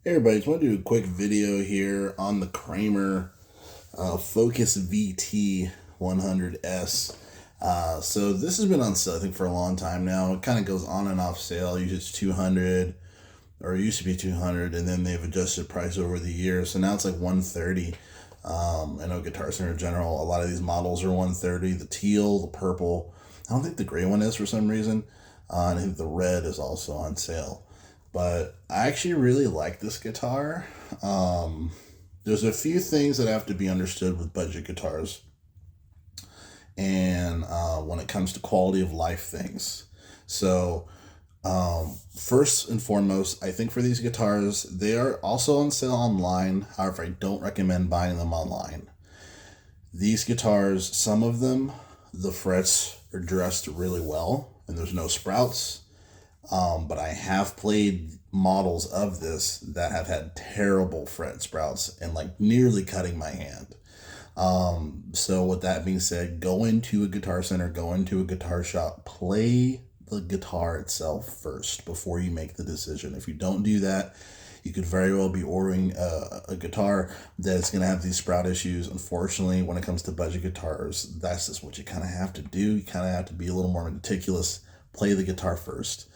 Hey everybody, just want to do a quick video here on the Kramer Focus VT 100S. So this has been on sale, I think, for a long time now. It kind of goes on and off sale. Usually it's 200, or it used to be 200, and then they've adjusted price over the years. So now it's like 130. I know Guitar Center in general, a lot of these models are 130. The teal, the purple. I don't think the gray one is for some reason. And I think the red is also on sale. But I actually really like this guitar. There's a few things that have to be understood with budget guitars, and when it comes to quality of life things. So, first and foremost, I think for these guitars, they are also on sale online. However, I don't recommend buying them online. These guitars, some of them, the frets are dressed really well, and there's no sprouts. But I have played models of this that have had terrible fret sprouts and like nearly cutting my hand. So with that being said, go into a guitar center, go into a guitar shop, play the guitar itself first before you make the decision. If you don't do that, you could very well be ordering a guitar that's going to have these sprout issues. Unfortunately, when it comes to budget guitars, that's just what you kind of have to do. You kind of have to be a little more meticulous. Play the guitar first.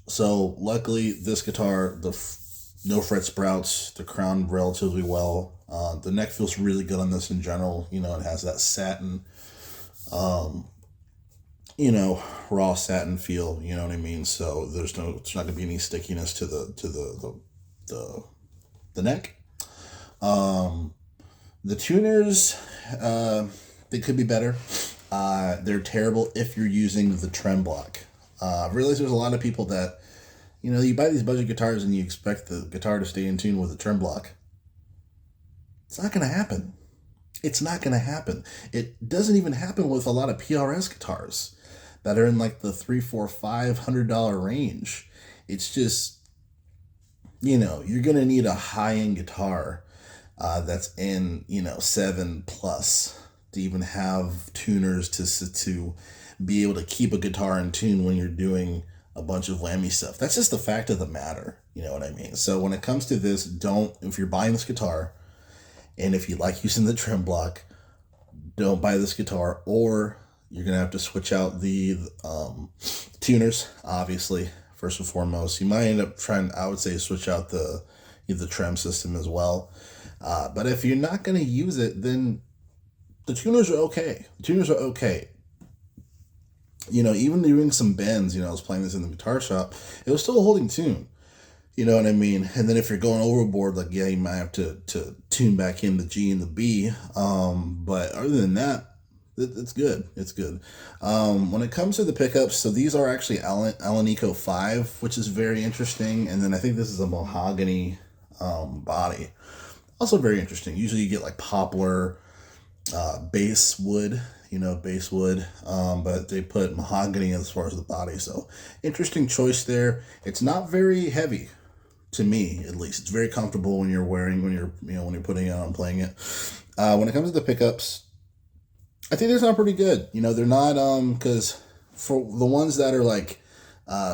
So luckily, this guitar, no fret sprouts, the crown relatively well. The neck feels really good on this in general. You know, it has that satin, um, raw satin feel. You know what I mean? So there's not gonna be any stickiness to the neck. Um, the tuners, they could be better. They're terrible if you're using the trem block. I realize there's a lot of people that, you buy these budget guitars and you expect the guitar to stay in tune with the trem block. It's not going to happen. It's not going to happen. It doesn't even happen with a lot of PRS guitars that are in like the $3, $4, $500 range. It's just, you're going to need a high-end guitar that's in, 7 plus to even have tuners to be able to keep a guitar in tune when you're doing a bunch of whammy stuff. That's just the fact of the matter. You know what I mean? So when it comes to this, if you're buying this guitar and if you like using the trem block, don't buy this guitar, or you're going to have to switch out the tuners, obviously, first and foremost. You might end up I would say, switch out the trem system as well. But if you're not going to use it, then the tuners are okay. The tuners are okay. Even doing some bends, I was playing this in the guitar shop, it was still a holding tune. You know what I mean? And then if you're going overboard, like, yeah, you might have to tune back in the G and the B. But other than that, it's good. It's good. When it comes to the pickups, so these are actually Alanico 5, which is very interesting. And then I think this is a mahogany body. Also very interesting. Usually you get like poplar, basswood, basswood, but they put mahogany as far as the body. So interesting choice there. It's not very heavy, to me at least. It's very comfortable when you're when you're putting it on, playing it. When it comes to the pickups, I think they sound pretty good. They're not because for the ones that are like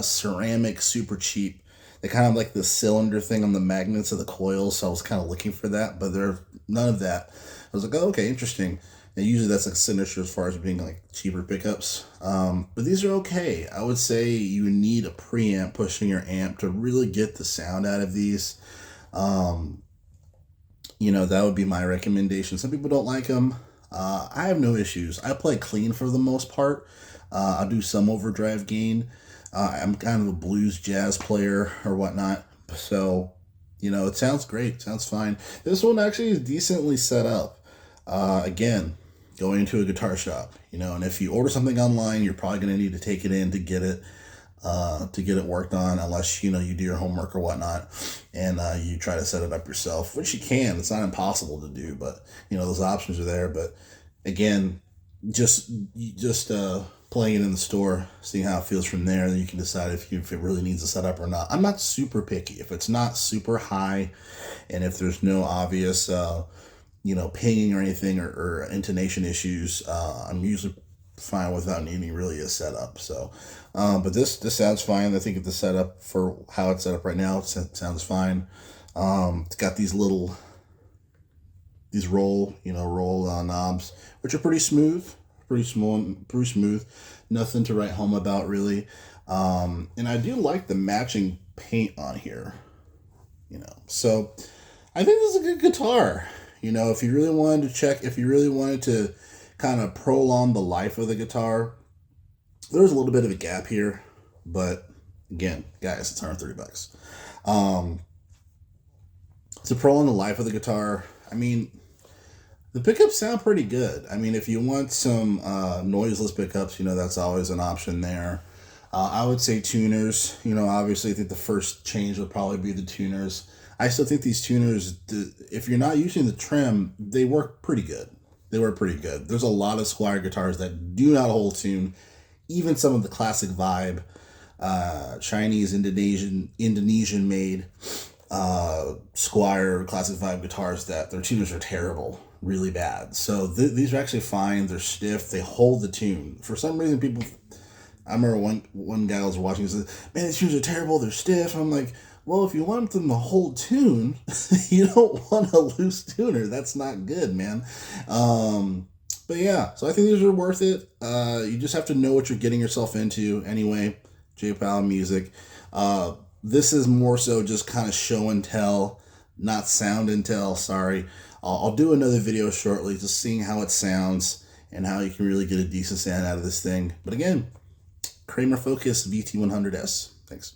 ceramic, super cheap, they kind of like the cylinder thing on the magnets of the coils. So I was kind of looking for that, but they're none of that. I was like, oh, okay, interesting. And usually that's like signature as far as being like cheaper pickups. But these are okay. I would say you need a preamp pushing your amp to really get the sound out of these. That would be my recommendation. Some people don't like them. I have no issues. I play clean for the most part. I'll do some overdrive gain. I'm kind of a blues jazz player or whatnot. So, it sounds great. It sounds fine. This one actually is decently set up. Again, going into a guitar shop, and if you order something online, you're probably going to need to take it in to get it worked on, unless, you do your homework or whatnot, and you try to set it up yourself, which you can. It's not impossible to do, but, those options are there. But again, just playing it in the store, seeing how it feels from there, then you can decide if it really needs a setup or not. I'm not super picky. If it's not super high, and if there's no obvious pinging or anything, or intonation issues, I'm usually fine without needing really a setup. So, but this sounds fine. I think the setup for how it's set up right now sounds fine. It's got these roll knobs, which are pretty smooth, pretty smooth. Nothing to write home about really. And I do like the matching paint on here, So I think this is a good guitar. If you really wanted to kind of prolong the life of the guitar, there's a little bit of a gap here, but again, guys, it's $130. To prolong the life of the guitar, I mean, the pickups sound pretty good. I mean, if you want some noiseless pickups, that's always an option there. I would say tuners. Obviously, I think the first change would probably be the tuners. I still think these tuners, if you're not using the trim, they work pretty good. There's a lot of Squier guitars that do not hold tune. Even some of the classic vibe, Chinese, Indonesian made Squier classic vibe guitars that their tuners are terrible, really bad. So these are actually fine. They're stiff. They hold the tune. For some reason, I remember one guy I was watching said, "Man, these tunes are terrible. They're stiff." I'm like, well, if you want them to hold tune, you don't want a loose tuner. That's not good, man. But yeah, so I think these are worth it. You just have to know what you're getting yourself into. Anyway, J-Pal Music. This is more so just kind of show and tell, not sound and tell. Sorry. I'll do another video shortly, just seeing how it sounds and how you can really get a decent sound out of this thing. But again, Kramer Focus VT100S. Thanks.